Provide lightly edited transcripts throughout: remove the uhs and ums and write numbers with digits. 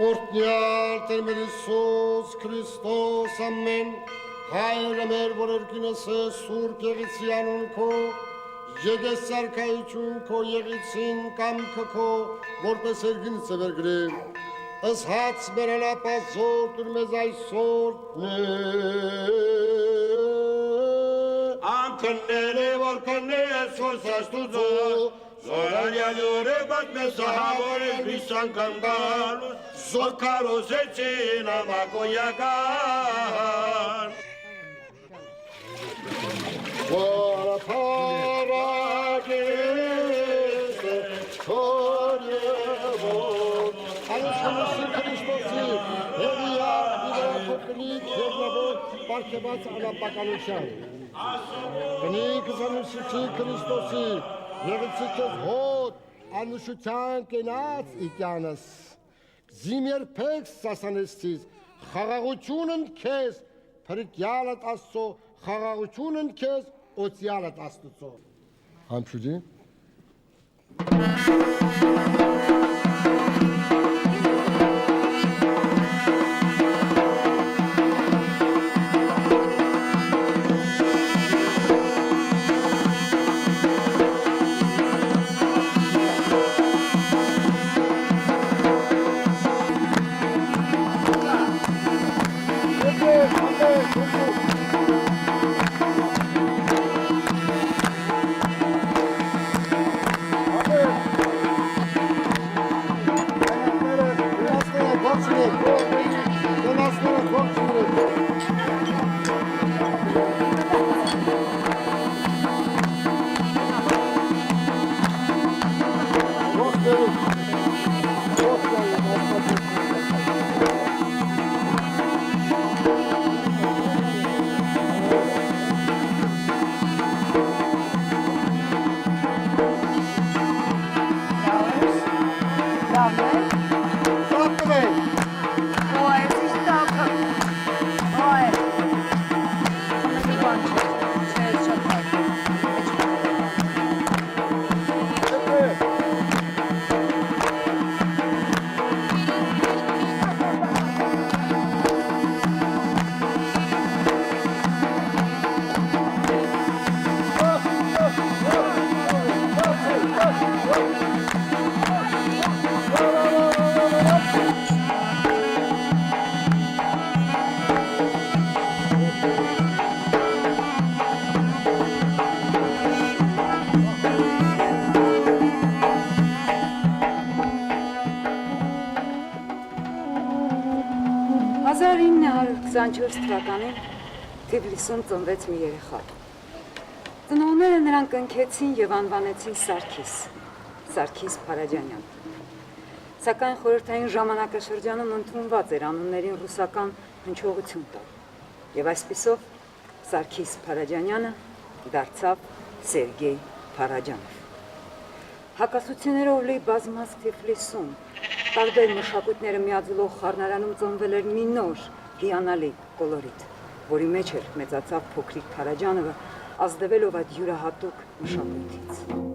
Օրհնյալ Տեր մեր Հիսուս Քրիստոս ամեն հայրը մեր որերկինս սուրբ եղեցի անուն քո եկես սարքայություն քո եղեցին կամքը քո որպես երկինս վերգրի ըս հաց բերալապազոր դուր մեզ այսօր անքները որ կնես որ սաստուծո Զորալյալյուրը բատմես ահավորես բիսան կանգալուս Զոր կարոսեցին ամակոյական Որապարագես քոր եվոր Անսանուսի Քրիստոսի հեղիակ իրապոտնիկ եվնավոր պարքեված անապականության Բնիկ զանուսիչի Քրիստոսի Եղեցի քեզ հոտ, անուշության կենաց իկյանս, զիմ երբեք սասանեցիս, խաղաղությունն քեզ, փրկյալդ Աստծո, խաղաղությունն քեզ, օծյալդ Աստծո։ Համբուրի։ թվականին Թիֆլիսում ծնվեց մի երեխա։ Ծնողները նրան կնքեցին եւ անվանեցին Սարգիս Փարաջանյան։ Սակայն խորհրդային ժամանակաշրջանում ընդունված էր անուններին ռուսական հնչողություն տալ։ Եվ այսպիսով Սարգիս Փարաջանյանը դարձավ Սերգեյ Փարաջանով։ Հակասություններով լի բազմազգ Թիֆլիսում տարբեր մշակույթները միաձուլող խառնարանում ծնվել էր մի նոր հիանալի կոլորիտ, որի մեջ էր մեծացավ փոքրիկ Փարաջանովը, ազդվելով այդ յուրահատուկ մշակույթից։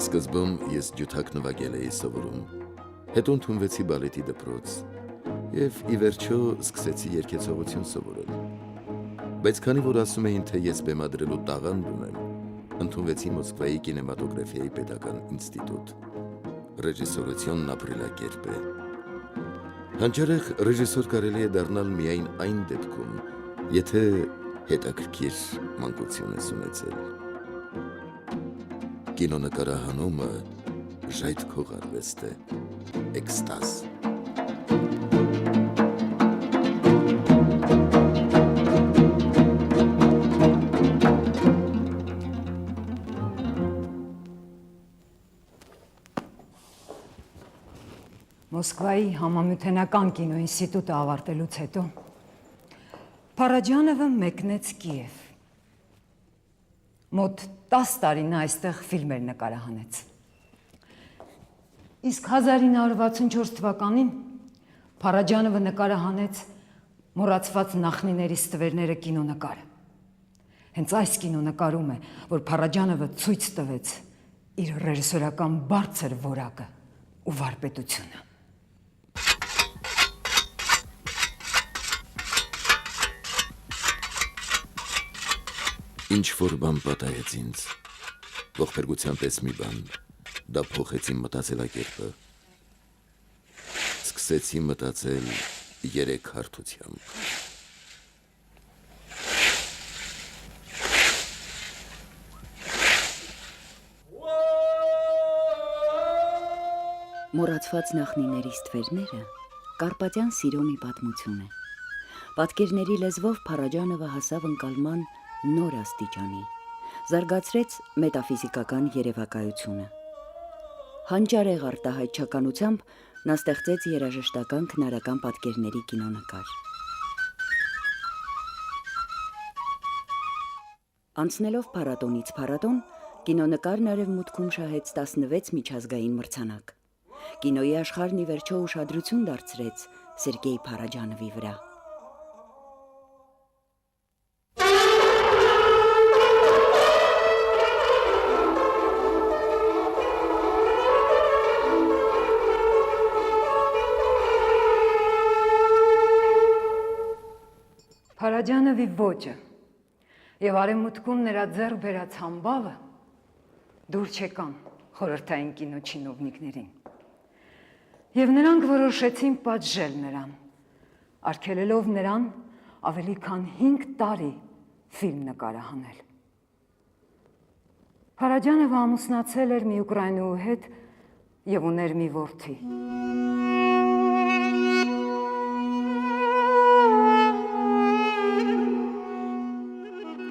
Սկզբում ես ջութակ նվագել էի սովորում, հետո ընդունվեցի բալետի դպրոց և ի վերջո սկսեցի երգեցողություն սովորել։ Բայց քանի որ ասում էին, թե ես բեմադրելու տաղանդ ունեմ, ընդունվեցի Մոսկվայի կինեմատոգրաֆիայի պետական ինստիտուտ։ Ռեժիսորությունն ապրելակերպ է։ Հանճարեղ ռեժիսոր կարելի է դառնալ միայն այն դեպքում, եթե հետաքրքիր մանկություն ես ունեցել։ Կինոնկարահանումը ժայթքող արվեստ է, էքստազ։ Մոսկվայի համամիութենական կինոինստիտուտը ավարտելուց հետո Փարաջանովը մեկնեց Կիև։ Մոտ 10 տարի նա այստեղ ֆիլմեր նկարահանեց։ Իսկ 1964 թվականին Փարաջանովը նկարահանեց մոռացված նախնիների ստվերները կինոնկարը։ Հենց այս կինոնկարում է, որ Փարաջանովը ցույց տվեց իր ռեժիսորական բարձր որակը ու վարպետությունը։ Ինչ որ բան պատահեց ինձ, ողբերգության պես մի բան, դա փոխեց իմ մտածելակերպը։ Սկսեցի մտածել 3 հարթությամբ։ Մոռացված նախնիների ստվերները կարպատյան սիրո մի պատմություն է։ Պատկերների լեզվով Փարաջանովը հասավ ընկալման նոր աստիճանի, զարգացրեց մետաֆիզիկական երևակայությունը։ Հանճարեղ արտահայտչականությամբ նա ստեղծեց երաժշտական քնարական պատկերների կինոնկար։ Անցնելով փառատոնից փառատոն, կինոնկարն արևմուտքում շահեց 16 միջազգային մրցանակ։ Կինոյի աշխարհն ի վերջո ուշադրություն դարձրեց Սերգեյ Փարաջանովի վրա։ Փարաջանովի ոճը եւ արևմուտքում նրա ձեռք բերած համբավը դուր չեկան խորհրդային կինո չինովնիկներին։ Եվ նրանք որոշեցին պատժել նրան, արգելելով նրան ավելի քան 5 տարի ֆիլմ նկարահանել։ Փարաջանովը ամուսնացել էր մի ուկրաինուհու հետ եւ ուներ մի որդի։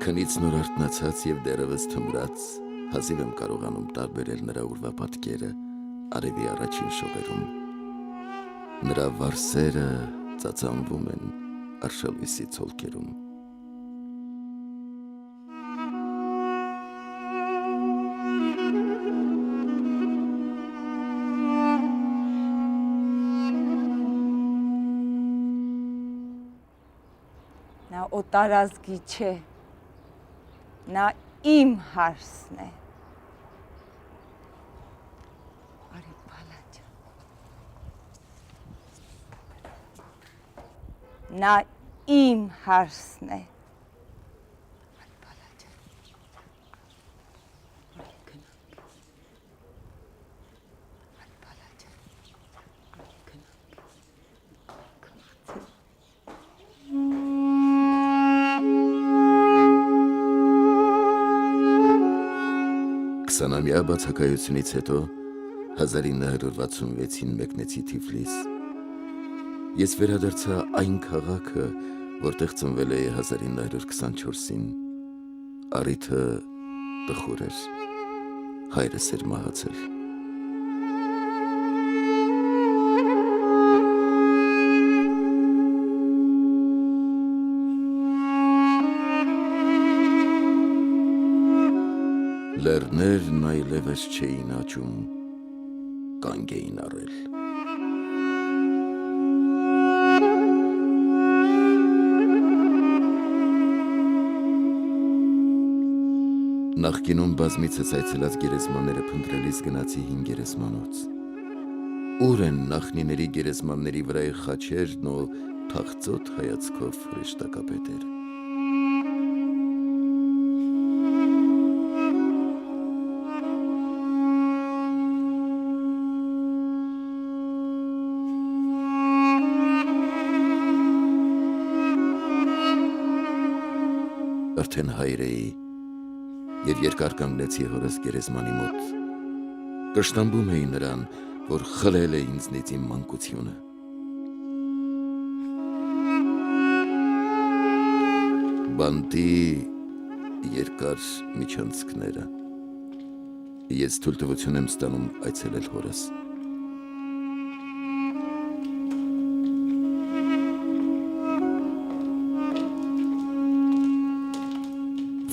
Քնից նոր արթնացած եւ դեռևս թմրած հազիվ եմ կարողանում տարբերել նրա ուրվա պատկերը արևի առաջին շողերում։ Նրա վարսերը ծածանվում են արշալույսի ցոլքերում։ Նա օտարազգի չէ, նա իմ հարսն է։ Արի բալաճ։ Նա իմ հարսն է։ Քսանամյա բացակայությունից հետո 1966-ին մեկնեցի Թիֆլիս։ Ես վերադարձա այն քաղաքը, որտեղ ծնվել էի 1924-ին։ Առիթը տխուր էր, հայրս էր մահացել։ Լեռներն այլևս չէին աճում, կանգ էին առել։ Նախկինում բազմիցս այցելած գերեզմանները փնտրելիս գնացի հին գերեզմանոց։ Ուր են նախնիների գերեզմանների վրայի խաչերն ու թախծոտ հայացքով հրեշտակապետերը։ Արդեն հայր էի և երկար կանգնեցի հորս գերեզմանի մոտ։ Կշտամբում էի նրան, որ խլել է ինձնից իմ մանկությունը։ Բանտի երկար միջանցքները։ Ես թույլտվություն եմ ստանում այցելել հորս։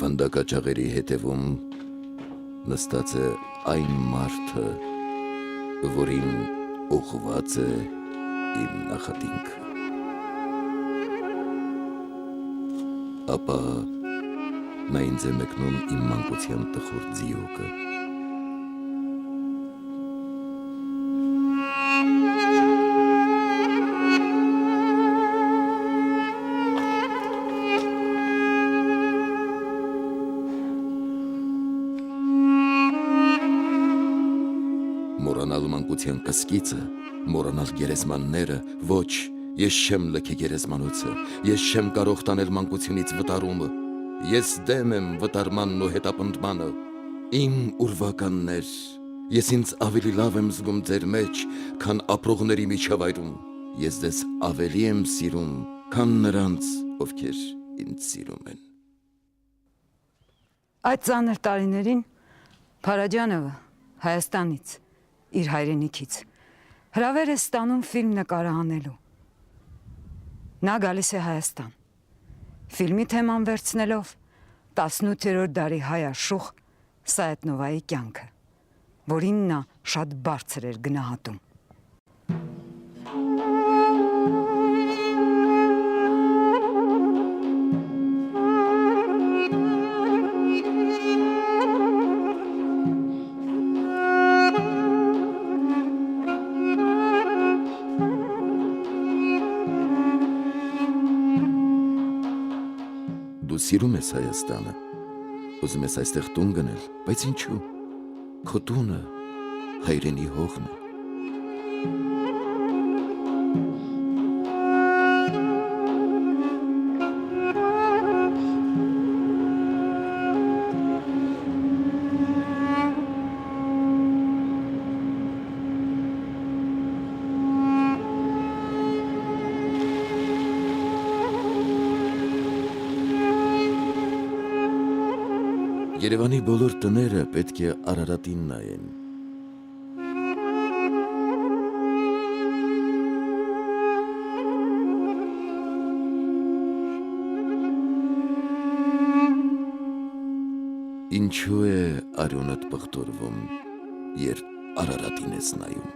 ավանդակաճաղերի հետևում նստած է այն մարդը, որին ուղղված է իմ նախատինքը։ Ապա նա ինձ է մեկնում իմ մանկության տխուր ձիուկը։ Մոռանալ մանկության կսկիծը, մոռանալ գերեզմանները, ոչ, ես չեմ լքի գերեզմանոցը, ես չեմ կարող տանել մանկությունից վտարումը, ես դեմ եմ վտարմանն ու հետապնդմանը, իմ ուրվականներ, ես ինձ ավելի լավ եմ զգում ձեր մեջ, քան ապրողների միջավայրում, ես ձեզ ավելի եմ սիրում, քան նրանց, ովքեր ինձ սիրում են։ Այդ ծանր տարիներին Փարաջանովը Հայաստանից, իր հայրենիքից, հրավեր է ստանում ֆիլմ նկարահանելու։ Նա գալիս է Հայաստան, ֆիլմի թեման վերցնելով 18-րդ դարի հայ աշխուղ Սայաթ-Նովայի կյանքը, որին նա շատ բարձր էր գնահատում։ Դու սիրում ես Հայաստանը, ուզում ես այստեղ տուն գնել, բայց ինչու, քո տունը հայրենի հողն է։ Երևանի բոլոր տները պետք է Արարատին նայեն։ Ինչու է արյունդ պղտորվում, երբ Արարատին ես նայում։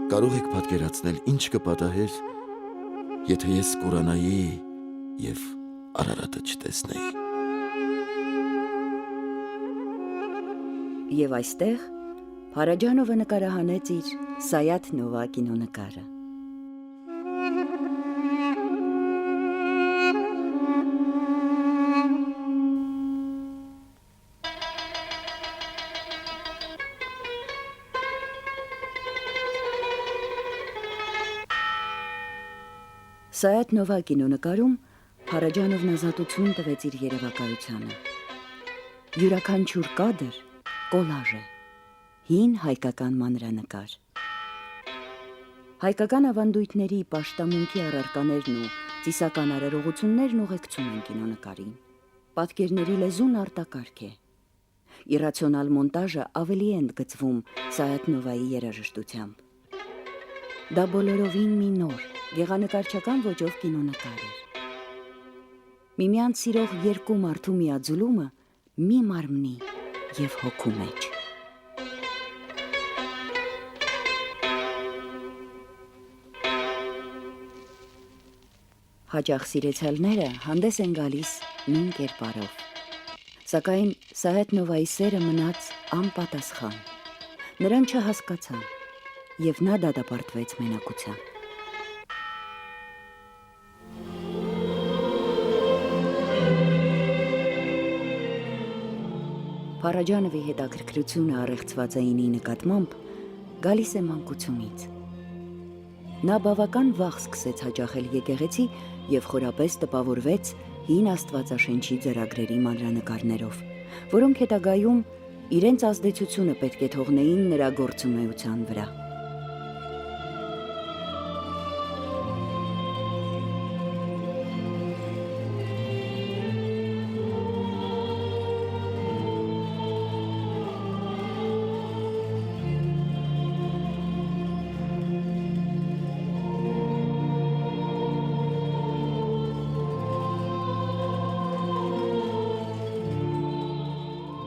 Կարող եք պատկերացնել, ինչ կպատահեր, եթե ես կուրանայի և Արարատը չտեսնեի։ Եվ այստեղ Փարաջանովը նկարահանեց իր Սայաթ-Նովա կինոնկարը։ Սայաթ-Նովա կինոնկարում Փարաջանովն ազատություն տվեց իր երևակայությանը։ Յուրաքանչյուր կադր կոլաժ է, հին հայկական մանրանկար։ Հայկական ավանդույթների պաշտամունքի առարկաներն ու ծիսական արարողություններն ուղեկցում են կինոնկարին։ Պատկերների լեզուն արտակարգ է։ Իրացիոնալ մոնտաժը ավելի է ընդգծվում Սայաթ-Նովայի երաժշտությամբ։ Դա բոլորովին մի նոր, գեղանկարչական ոճով կինոնկար էր։ Միմյանց սիրող երկու մարդու միաձուլումը մի մարմնի և հոգու մեջ։ Հաճախ սիրեցյալները հանդես են գալիս նույն կերպարով։ Սակայն Սայաթ-Նովայի սերը մնաց անպատասխան։ Նրան չհասկացան, և նա դատապարտվեց մենակության։ Փարաջանովի հետաքրքրությունը առեղծվածայինի նկատմամբ գալիս է մանկությունից։ Նա բավական վաղ սկսեց հաճախել եկեղեցի և խորապես տպավորվեց հին Աստվածաշնչի ձեռագրերի մանրանկարներով, որոնք հետագայում իրենց ազդեցությունը պետք է թողնեին նրա գործունեության վրա։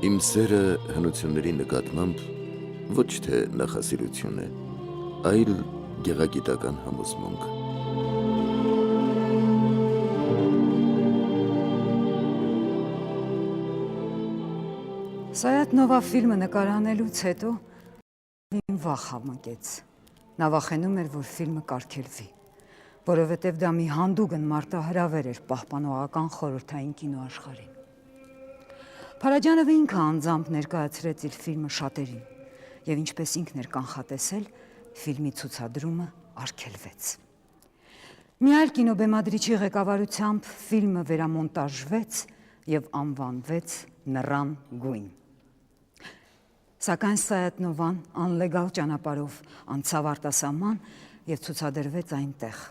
Իմ սերը հնությունների նկատմամբ ոչ թե նախասիրություն է, այլ գեղագիտական համոզմունք։ Սայաթնովա ֆիլմը նկարանելուց հետո իմ վախ համակեց։ Նա վախենում էր, որ ֆիլմը կարգելվի, որովհետև դա մի հանդուգն մարտահրավեր էր պահպանողական խորհրդային կինոաշխարհին։ Փարաջանովը ինքը անձամբ ներկայացրեց իր ֆիլմը շատերին, եւ ինչպես ինքն էր կանխատեսել, ֆիլմի ցուցադրումը արգելվեց։ Մի այլ կինոբեմադրիչի ղեկավարությամբ ֆիլմը վերամոնտաժվեց եւ անվանվեց «Նռան գույն»։ Սակայն Սայաթնովան անլեգալ ճանապարհով անցավ արտասահման եւ ցուցադրվեց այնտեղ։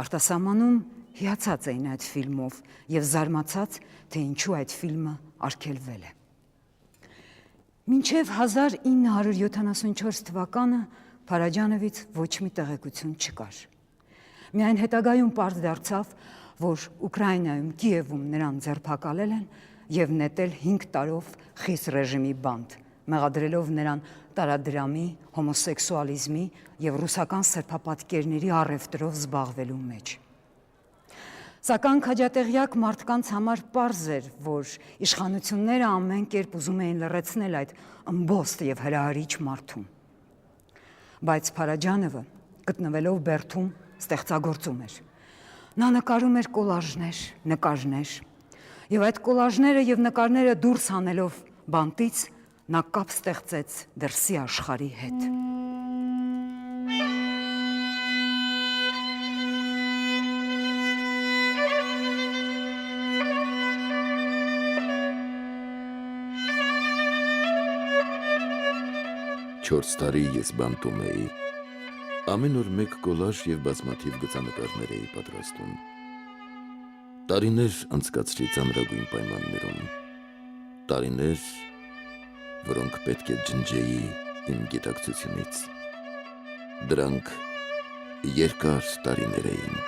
Արտասահմանում հիացած էին այդ ֆիլմով եւ զարմացած, թե ինչու այդ ֆիլմը արգելվել է։ Մինչև 1974 թվականը Փարաջանովից ոչ մի տեղեկություն չկար։ Միայն հետագայում պարզ դարձավ, որ Ուկրաինայում Կիևում նրան ձերբակալել են եւ նետել 5 տարով խիստ ռեժիմի բանտ, մեղադրելով նրան տարադրամի, հոմոսեքսուալիզմի եւ ռուսական սրբապատկերների առևտրով զբաղվելու մեջ։ Սակայն քաջատեղյակ մարդկանց համար պարզ էր, որ իշխանությունները ամեն կերպ ուզում էին լռեցնել այդ ըմբոստ եւ հրահարիչ մարդուն։ Բայց Փարաջանովը, գտնվելով Բերդում, ստեղծագործում էր։ Նա նկարում էր կոլաժներ, նկարներ, եւ այդ կոլաժները եւ նկարները դուրս հանելով բանտից, նա կապ ստեղծեց դրսի աշխարհի հետ։ Չորս տարի ես բանտում էի, ամեն օր մեկ կոլաժ և բազմաթիվ գծանկարներ էի պատրաստում։ Տարիներ անցկացրի ծանրագույն պայմաններում, տարիներ, որոնք պետք է ջնջեի իմ գիտակցությունից։ Դրանք երկար տարիներ էին։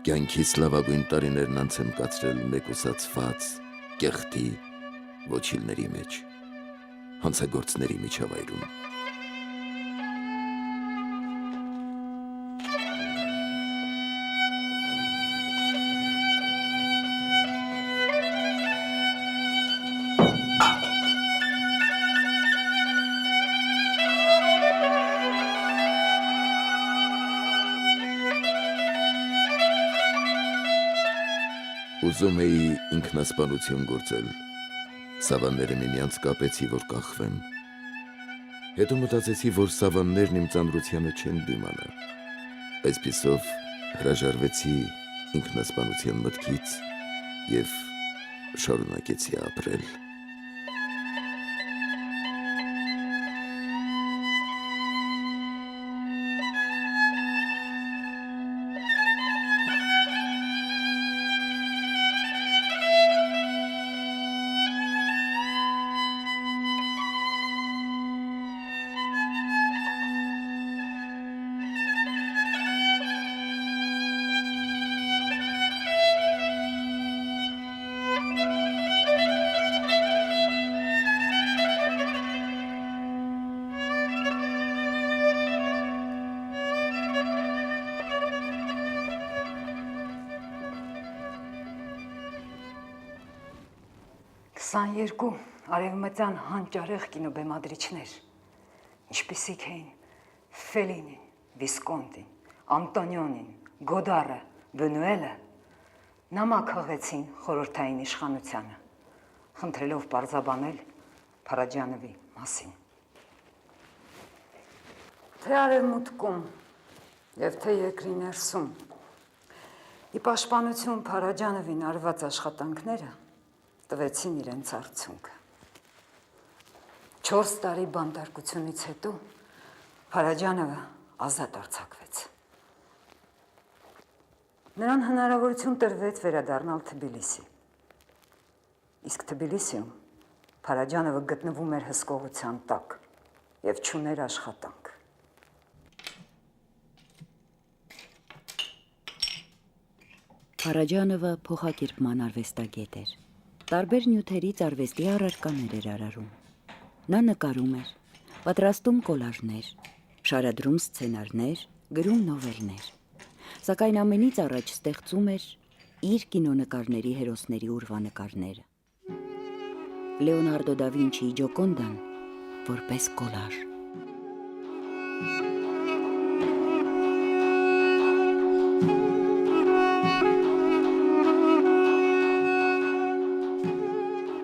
Կյանքիս լավագույն տարիներն անց եմ կացրել մեկուսացված, կեղտի ոչիլների մեջ, հանցագործների միջավայրում։ Ուզում էի ինքնասպանություն գործել, սավանները միմյանց կապեցի, որ կախվեմ։ Հետո մտածեցի, որ սավաններն իմ ծանրությանը չեն դիմանա։ Այսպիսով հրաժարվեցի ինքնասպանության մտքից և շարունակեցի ապրել։ Երկու արևմտյան հանճարեղ կինոբեմադրիչներ, ինչպիսիք էին Ֆելինին, Վիսկոնտին, Անտոնիոնին, Գոդարը, Բենուելը, նամակ հղեցին խորհրդային իշխանությանը, խնդրելով պարզաբանել Փարաջանովի մասին։ Թե արևմուտքում և թե երկրի ներսում, ի պաշտպանություն Փարաջանովին արված աշխատանքները տվեցին իրենց արդյունքը։ 4 տարի բանտարկությունից հետո Փարաջանովը ազատ արձակվեց։ Նրան հնարավորություն տրվեց վերադառնալ Թբիլիսի։ Իսկ Թբիլիսիում Փարաջանովը գտնվում էր հսկողության տակ և չուներ աշխատանք։ Փարաջանովը փոխակերպման արվեստագետ էր։ Տարբեր նյութերից արվեստի առարկաներ էր արարում։ Նա նկարում էր, պատրաստում կոլաժներ, շարադրում սցենարներ, գրում նովելներ։ Սակայն ամենից առաջ ստեղծում էր իր կինոնկարների հերոսների ուրվանկարները։ Լեոնարդո դա Վինչիի Ջոկոնդան որպես կոլաժ։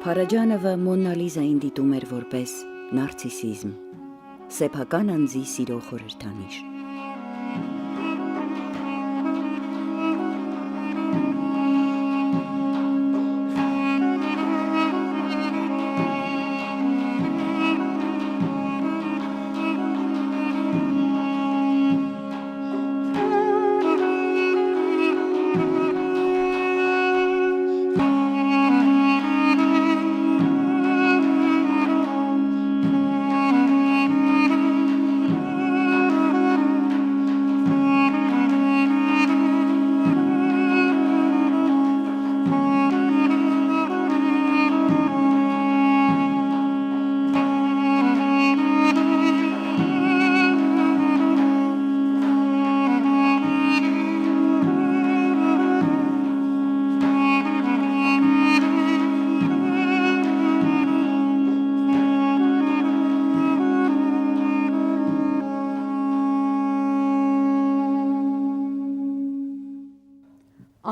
Փարաջանովը Մոննա Լիզային դիտում էր որպես նարցիսիզմ, սեփական անձի սիրո խորհրդանիշ։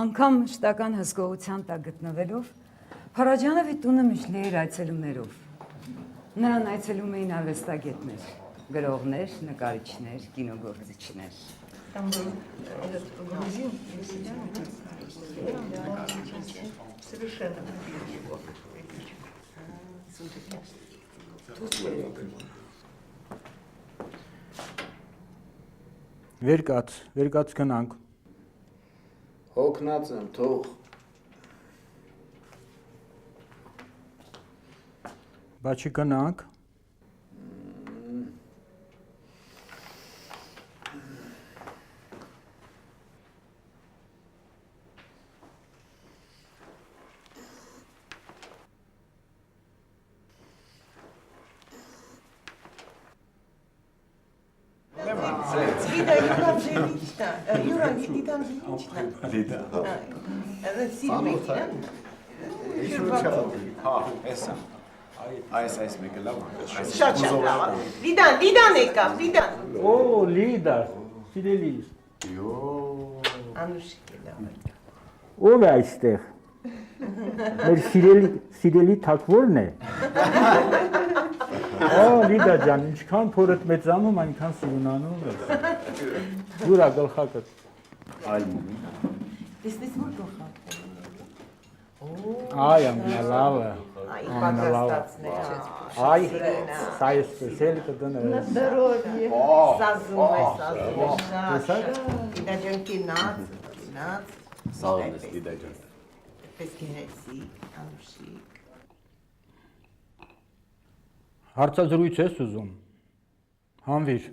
Անգամ մշտական հսկողության տակ գտնվելով, Փարաջանովի տունը միշտ լի էր այցելումներով։ Նրան այցելում էին արվեստագետներ, գրողներ, նկարիչներ, կինոգործիչներ։ Վերկաց գնանք։ Հոգնած եմ, թող։ Բաչի գնանք։ Юра, иди там Лида. Այս մեկը լավ է։ Շատ լավ է։ Լիդան եկավ, Լիդան։ Օ, Լիդա, սիրելիս։ Անուշիկի լավ է։ Ո՞վ է այստեղ։ Մեր սիրելի թակվորն է։ Օ, Լիդա ջան, ինչքան փորդ մեծանում, այնքան սիրունանում ես։ Յուրա գլխակը։ Տեսնես որ գլխակը։ Այ ամենալավը։ Այ պատրաստածն է։ Այ, սա է սպեսիալ կդնը։ Սազում է։ Լիդա ջան կինած։ Սաղն ես Լիդա ջան։ Պես գեղեցի, անուշիկ։ Հարցազրույց ես ուզում։ Հանվիր։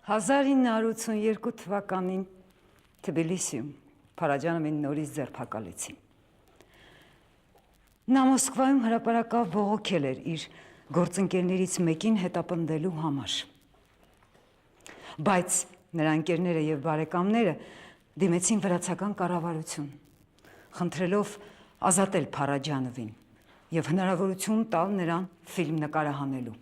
1982 թվականին Թբիլիսիում Փարաջանովին նորից ձերբակալեցին։ Նա Մոսկվայում հրապարակավ բողոքել էր իր գործընկերներից մեկին հետապնդելու համար։ Բայց նրա ընկերները եւ բարեկամները դիմեցին վրացական կառավարություն, խնդրելով ազատել Փարաջանովին եւ հնարավորություն տալ նրան ֆիլմ նկարահանելու։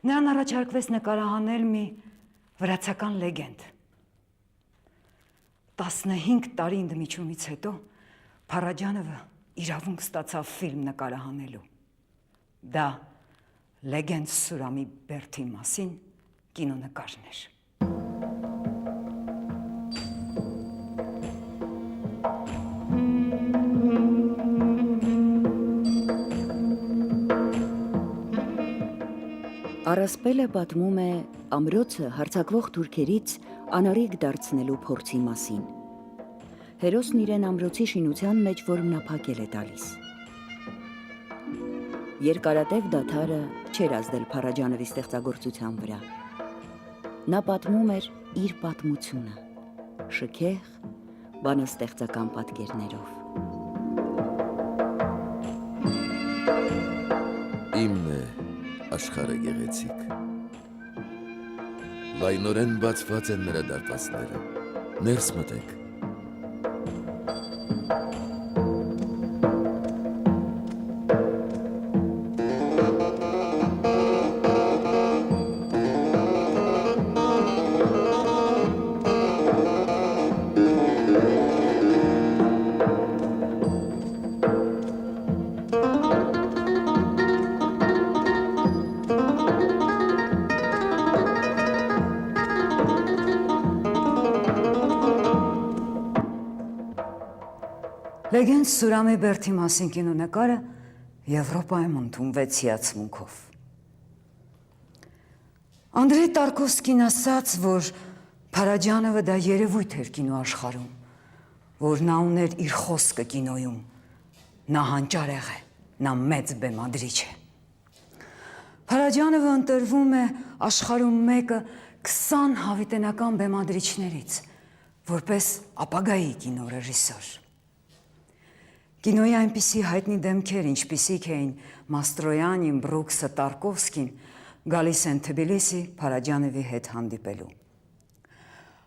Նրան առաջարկվեց նկարահանել մի վրացական լեգենդ։ 15 տարի ընդմիջումից հետո Փարաջանովը իրավունք ստացավ ֆիլմ նկարահանելու։ Դա լեգենդ Սուրամի Բերդի մասին կինոնկարն էր։ Առասպելը պատմում է ամրոցը հարձակվող թուրքերից անարիք դարձնելու փորձի մասին։ Հերոսն իրեն ամրոցի շինության մեջ որմնափակել է տալիս։ Երկարատև դադարը չէր ազդել Փարաջանովի ստեղծագործության վրա։ Նա պատմում էր իր պատմությունը, շքեղ, բանաստեղծական պատկերներով։ Իմն է աշխարհը գեղեցիկ։ Լայնորեն բացված են նրա դարպասները։ Ներս մտեք։ Լեգենդ Սուրամի Բերդի մասին կինոնկարը Եվրոպայում ընդունվեց հիացմունքով։ Անդրեյ Տարկովսկին ասաց, որ Փարաջանովը դա երևույթ էր կինոաշխարհում, որ նա ուներ իր խոսքը կինոյում, նա հանճարեղ է, նա մեծ բեմադրիչ է։ Փարաջանովը ընտրվում է աշխարհում մեկը 20 հավիտենական բեմադրիչներից, որպես ապագայի կինոռեժիսոր։ Կինոյի այնպիսի հայտնի դեմքեր, ինչպիսիք էին Մաստրոյանին, Բրուքսը, Տարկովսկին, գալիս են Թբիլիսի Փարաջանովի հետ հանդիպելու։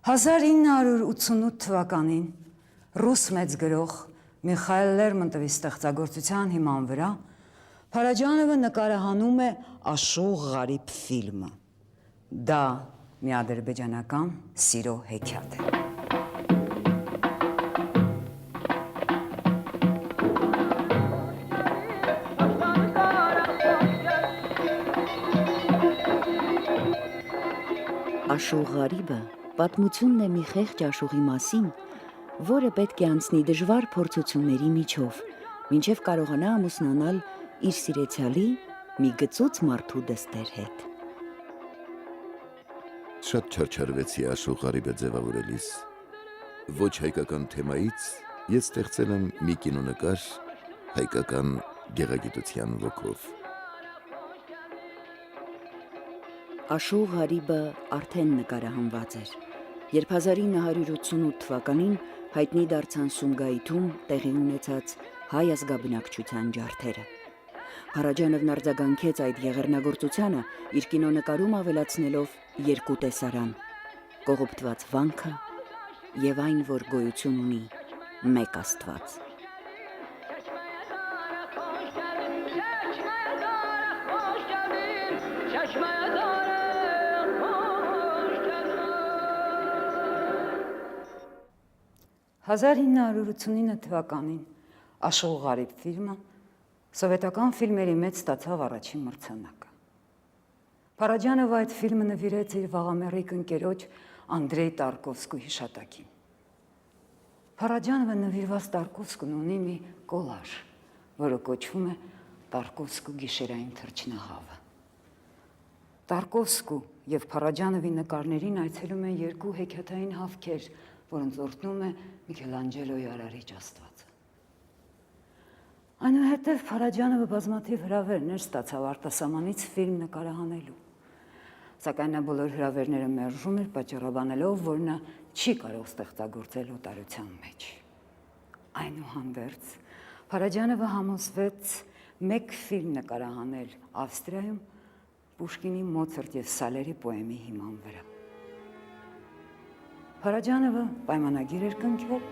1988 թվականին ռուս մեծ գրող Միխայել Լերմոնտովի ստեղծագործության հիման վրա Փարաջանովը նկարահանում է Աշուղ Ղարիբ ֆիլմը։ Դա մի ադրբեջանական սիրո հեքիաթ է։ Աշուղ Ղարիբը պատմությունն է մի խեղճ աշուղի մասին, որը պետք է անցնի դժվար փորձությունների միջով, մինչև կարողանա ամուսնանալ իր սիրեցյալի մի գծուծ մարդու դստեր հետ։ Շատ չարչարվեցի Աշուղ Ղարիբը ձևավորելիս։ Ոչ հայկական թեմայից ես ստեղծել եմ մի կինոնկար հայկական գեղագիտության ոգով։ Աշուղ Ղարիբը արդեն նկարահանված էր, երբ 1988 թվականին հայտնի դարձան Սումգայիթում տեղի ունեցած հայ ազգաբնակչության ջարդերը։ Փարաջանովն արձագանքեց այդ եղեռնագործությանը իր կինոնկարում ավելացնելով երկու տեսարան՝ կողոպտված վանքը եւ այն, որ գոյություն ունի մեկ Աստված։ «1989 թվականին Աշուղ Ղարիբ ֆիլմը սովետական ֆիլմերի մեջ ստացավ առաջին մրցանակը։ Փարաջանովը այդ ֆիլմը նվիրեց իր վաղամեռիկ ընկերոջ Անդրեյ Տարկովսկու հիշատակին։ Փարաջանովը նվիրված Տարկովսկուն ունի մի կոլաժ, որը կոչվում է Տարկովսկու գիշերային թռչնահավը։ Տարկովսկու եւ Փարաջանովի նկարներին այցելում են երկու հեքիաթային հավքեր, որոնց օրհնում է Միքելանջելոյի Արարիչ Աստվածը։ Այնուհետև Փարաջանովը բազմաթիվ հրավերներ ստացավ արտասահմանից ֆիլմ նկարահանելու, Սակայն նա բոլոր հրավերները մերժում էր, պատճառաբանելով, որ նա չի կարող ստեղծագործել օտարության մեջ։ Այնուհանդերձ, Փարաջանովը համոզվեց մեկ ֆիլմ նկարահանել Ավստրիայում Պուշկինի, Մոցարտ և Սալերի պոեմի հիման վրա։ Փարաջանովը պայմանագիր էր կնքել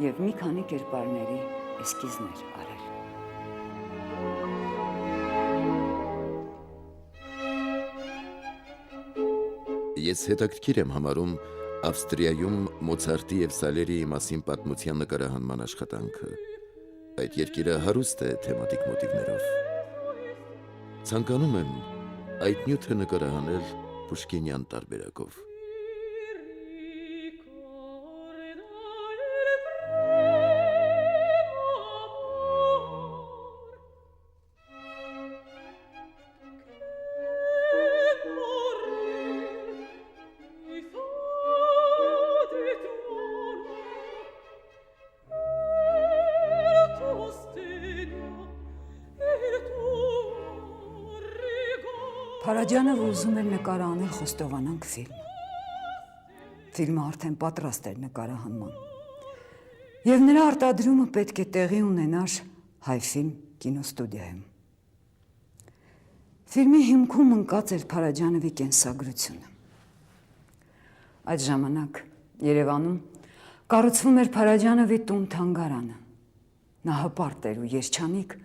և մի քանի կերպարների էսքիզներ արել։ Ես հետաքրքիր եմ համարում Ավստրիայում Մոցարտի և Սալերի մասին պատմության նկարահանման աշխատանքը։ Այդ երկիրը հարուստ է թեմատիկ մոտիվներով։ Ցանկանում եմ այդ նյութը նկարահանել պուշկինյան տարբերակով։ Փարաջանովը ուզում էր նկարահանել խոստովանանք ֆիլմ։ Ֆիլմը արդեն պատրաստ էր նկարահանման։ Եվ նրա արտադրումը պետք է տեղի ունենար Հայֆիլմ կինոստուդիայում։ Ֆիլմի հիմքում ընկած էր Փարաջանովի կենսագրությունը։ Այդ ժամանակ Երևանում կառուցվում էր Փարաջանովի տուն-թանգարանը։ Նա հպարտ էր ու երջանիկ,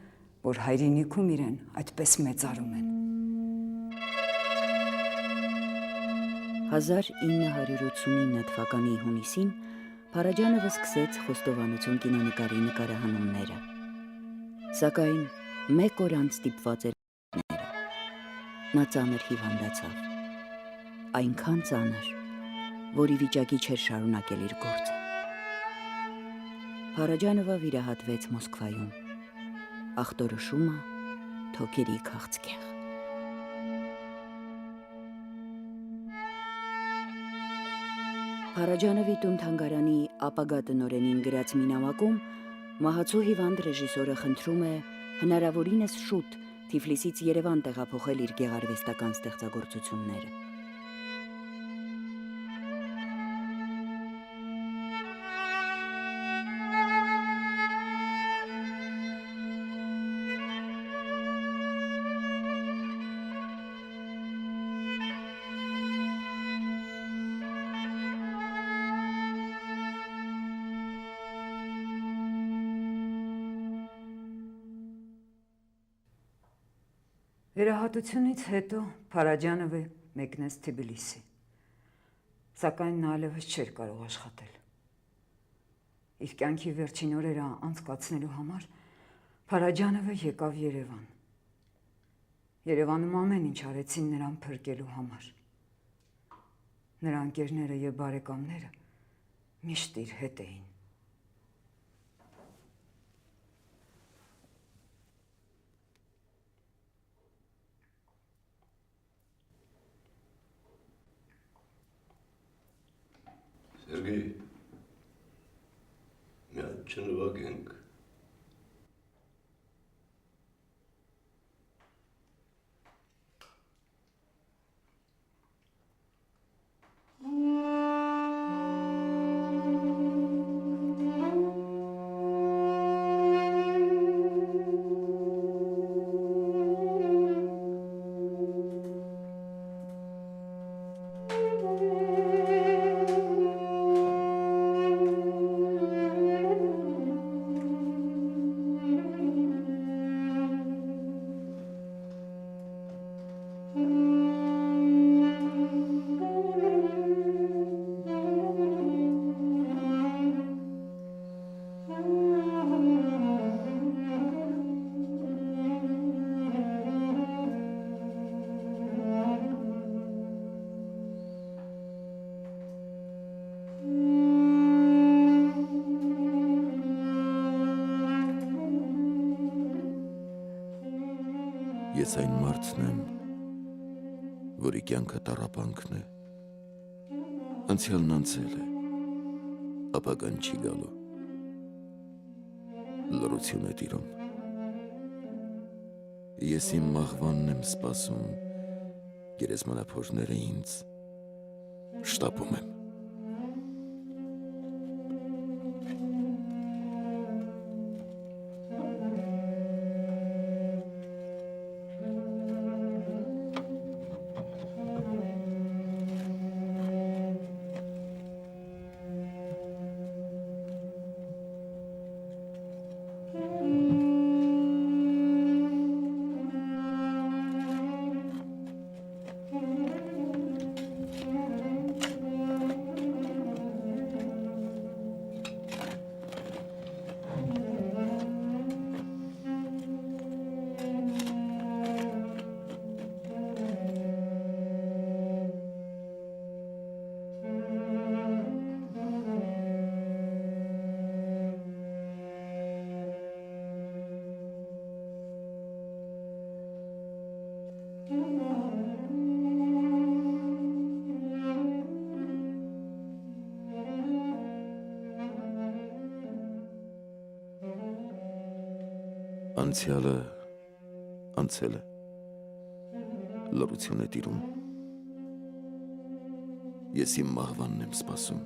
որ հայրենիքում իրեն այդպես մեծարում են։ 1989 թվականի հունիսին Փարաջանովը սկսեց խոստովանություն կինոնկարի նկարահանումները։ Սակայն մեկ օր անց ստիպված էր նա ծանր հիվանդացավ։ Այնքան ծանր, որ ի վիճակի չէր շարունակել իր գործը։ Փարաջանովը վիրահատվեց Մոսկվայում։ Ախտորոշումը թոքերի քաղցկեղ։ Փարաջանովի տուն-թանգարանի ապագա տնօրենին գրած մի նամակում մահացու հիվանդ ռեժիսորը խնդրում է հնարավորինս շուտ Թիֆլիսից Երևան տեղափոխել իր գեղարվեստական ստեղծագործությունները։ Վիրահատությունից հետո Փարաջանովը մեկնեց Թբիլիսի, սակայն նա այլևս չէր կարող աշխատել։ Իր կյանքի վերջին օրերը անցկացնելու համար Փարաջանովը եկավ Երևան։ Երևանում ամեն ինչ արեցին նրան փրկելու համար։ Նրա ընկերները և բարեկամները միշտ իր հետ էին։ Սերգեյ, մի հատ չնվագենք։ Ես այն մարդն եմ, որի կյանքը տառապանքն է։ Անցյալն անցել է, ապագան չի գալու։ Լռություն է տիրում։ Ես իմ մահվանն եմ սպասում, գերեզմանափորները ինձ շտապում եմ։ Անցյալը անցել է, լռություն է տիրում, ես իմ մահվանն եմ սպասում։